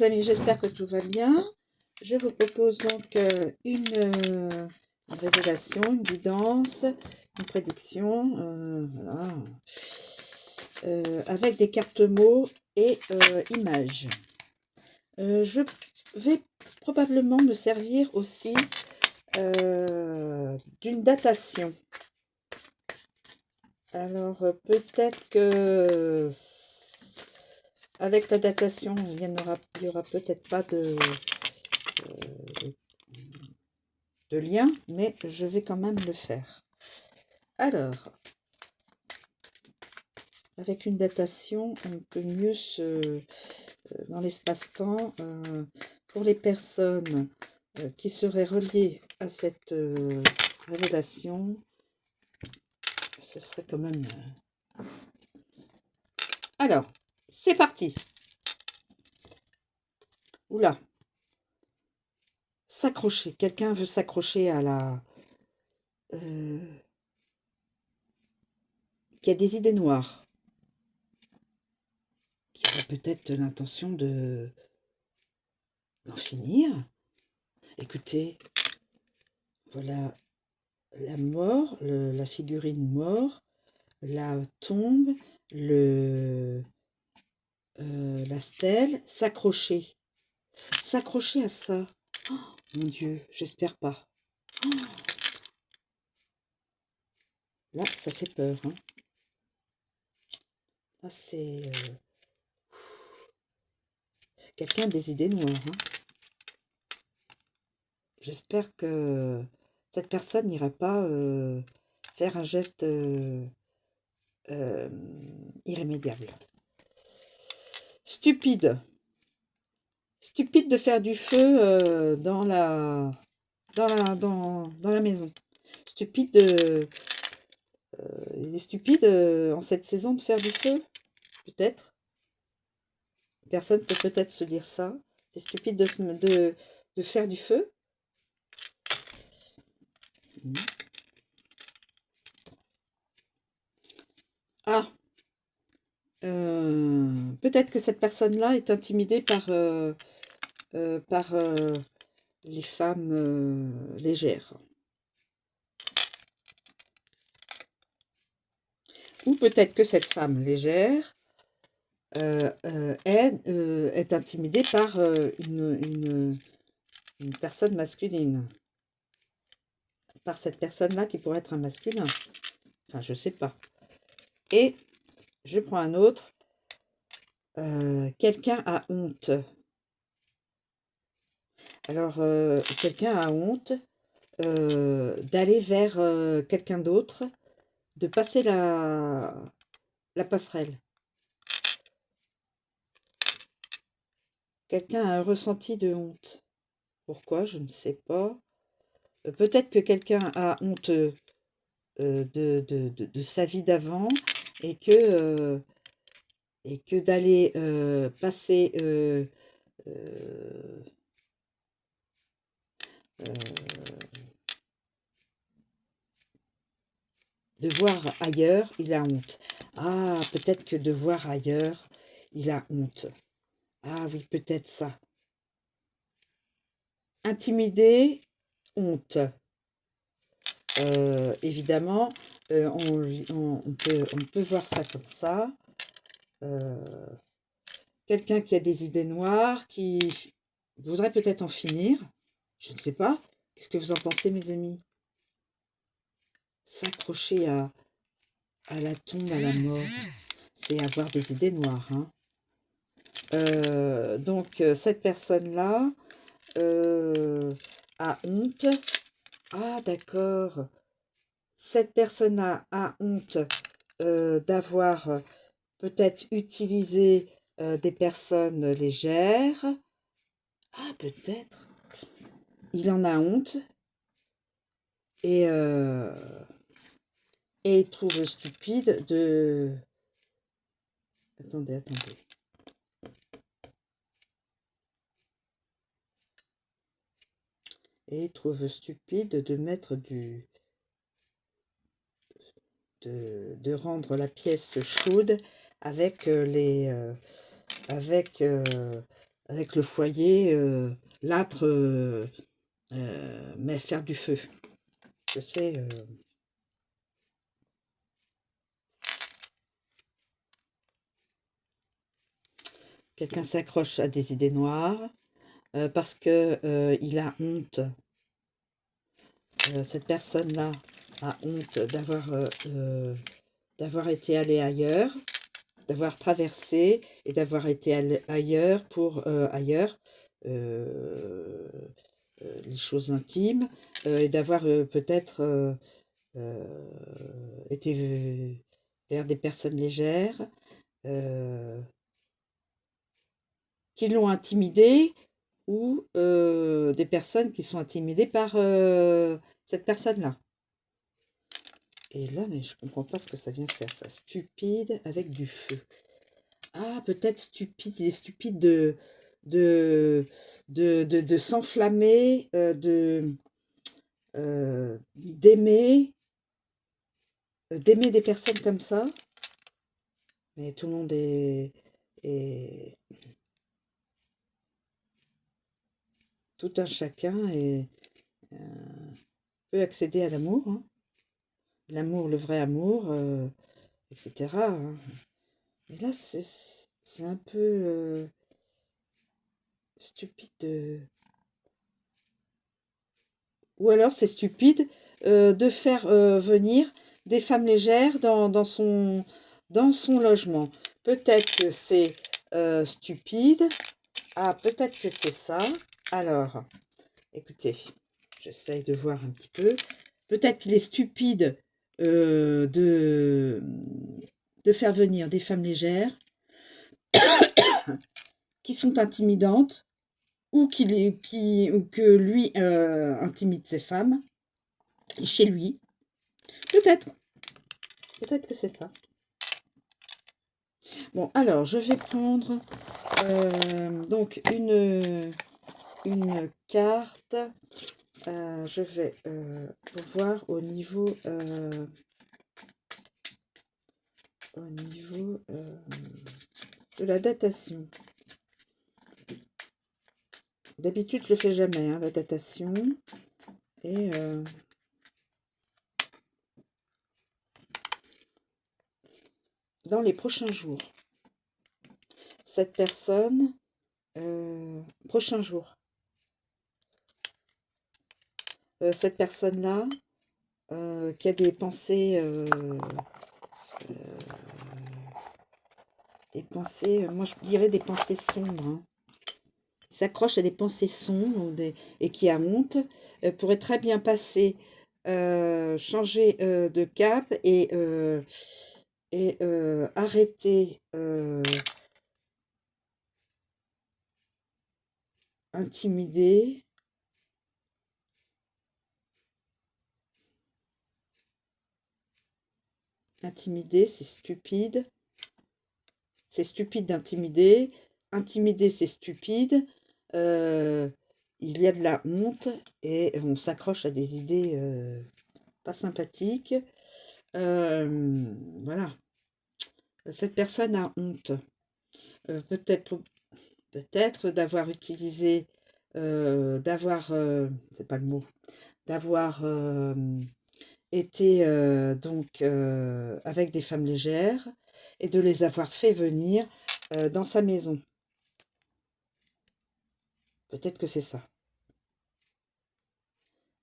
Amis, j'espère que tout va bien. Je vous propose donc une révélation, une guidance, une prédiction, voilà, avec des cartes mots et images. Je vais probablement me servir aussi d'une datation. Alors peut-être que avec la datation, il y aura peut-être pas de lien, mais je vais quand même le faire. Alors, avec une datation, on peut mieux dans l'espace-temps, pour les personnes qui seraient reliées à cette révélation, ce serait quand même... Alors, c'est parti. Oula. S'accrocher. Quelqu'un veut s'accrocher à la... qui a des idées noires. Qui aurait peut-être l'intention d'en finir. Écoutez, voilà la mort, la figurine mort, la tombe, la stèle, s'accrocher. S'accrocher à ça. Oh, mon Dieu, j'espère pas. Oh, là, ça fait peur. Hein. Là, c'est... quelqu'un a des idées noires. Hein. J'espère que cette personne n'ira pas faire un geste irrémédiable. Stupide. Stupide de faire du feu dans la maison. Stupide de... il est stupide en cette saison de faire du feu. Peut-être. Personne peut peut-être se dire ça. C'est stupide de faire du feu. Ah, peut-être que cette personne-là est intimidée par les femmes légères. Ou peut-être que cette femme légère est intimidée par une personne masculine. Par cette personne-là qui pourrait être un masculin. Enfin, je sais pas. Et je prends un autre. Quelqu'un a honte. Alors, quelqu'un a honte d'aller vers quelqu'un d'autre, de passer la passerelle. Quelqu'un a un ressenti de honte. Pourquoi? Je ne sais pas. Peut-être que quelqu'un a honte de sa vie d'avant et que d'aller passer de voir ailleurs, il a honte. Ah, peut-être que de voir ailleurs, il a honte. Ah oui, peut-être ça. Intimidé, honte. Évidemment, on peut voir ça comme ça. Quelqu'un qui a des idées noires, qui voudrait peut-être en finir. Je ne sais pas. Qu'est-ce que vous en pensez, mes amis? S'accrocher à la tombe, à la mort, c'est avoir des idées noires. Hein. Donc, cette personne-là a honte. Ah, d'accord. Cette personne-là a honte d'avoir peut-être utilisé des personnes légères. Ah, peut-être. Il en a honte. Et il trouve stupide de... Attendez. Et il trouve stupide de mettre de rendre la pièce chaude avec avec le foyer, l'âtre, mais faire du feu. Je sais, quelqu'un s'accroche à des idées noires parce que il a honte. Cette personne-là a honte d'avoir été allé ailleurs, d'avoir traversé et d'avoir été ailleurs pour ailleurs, euh, les choses intimes, et d'avoir peut-être été vers des personnes légères euh, qui l'ont intimidé ou des personnes qui sont intimidées par cette personne-là. Et là, mais je comprends pas ce que ça vient faire, ça. Stupide avec du feu. Ah, peut-être stupide, il est stupide de, de s'enflammer, d'aimer d'aimer des personnes comme ça. Mais tout le monde est tout un chacun et euh, peut accéder à l'amour, hein. L'amour, le vrai amour, etc., hein. Mais là, c'est un peu stupide ou alors c'est stupide de faire venir des femmes légères dans son logement. Peut-être que c'est stupide. Ah, peut-être que c'est ça. Alors, écoutez, j'essaye de voir un petit peu. Peut-être qu'il est stupide de faire venir des femmes légères qui sont intimidantes ou ou que lui intimide ses femmes chez lui. Peut-être, peut-être que c'est ça. Bon, alors, je vais prendre donc une carte. Je vais voir au niveau de la datation. D'habitude, je le fais jamais, hein, la datation. Et dans les prochains jours, cette personne, prochains jours, cette personne-là, qui a des pensées, moi je dirais des pensées sombres, hein, s'accroche à des pensées sombres et qui a honte, pourrait très bien passer, changer de cap et arrêter, intimider, c'est stupide. C'est stupide d'intimider. Intimider, c'est stupide. Euh, il y a de la honte et on s'accroche à des idées pas sympathiques. Voilà. Cette personne a honte. Peut-être d'avoir utilisé, c'est pas le mot, d'avoir été donc avec des femmes légères et de les avoir fait venir dans sa maison. Peut-être que c'est ça.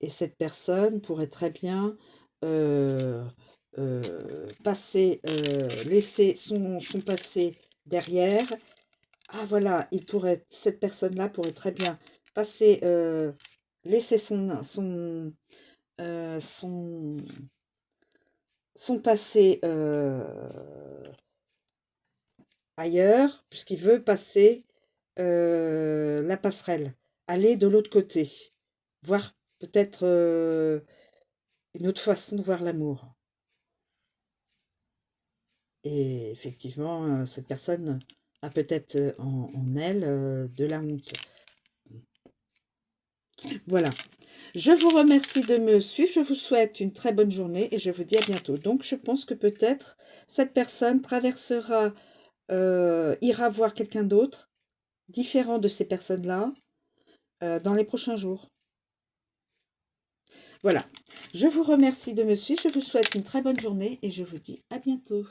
Et cette personne pourrait très bien euh, laisser son passé derrière. Ah voilà, cette personne-là pourrait très bien passer, laisser euh, son, son passé ailleurs, puisqu'il veut passer la passerelle, aller de l'autre côté, voir peut-être une autre façon de voir l'amour. Et effectivement, cette personne a peut-être en elle de la honte. Voilà. Je vous remercie de me suivre. Je vous souhaite une très bonne journée et je vous dis à bientôt. Donc, je pense que peut-être cette personne traversera, ira voir quelqu'un d'autre différent de ces personnes-là dans les prochains jours. Voilà, je vous remercie de me suivre, je vous souhaite une très bonne journée et je vous dis à bientôt.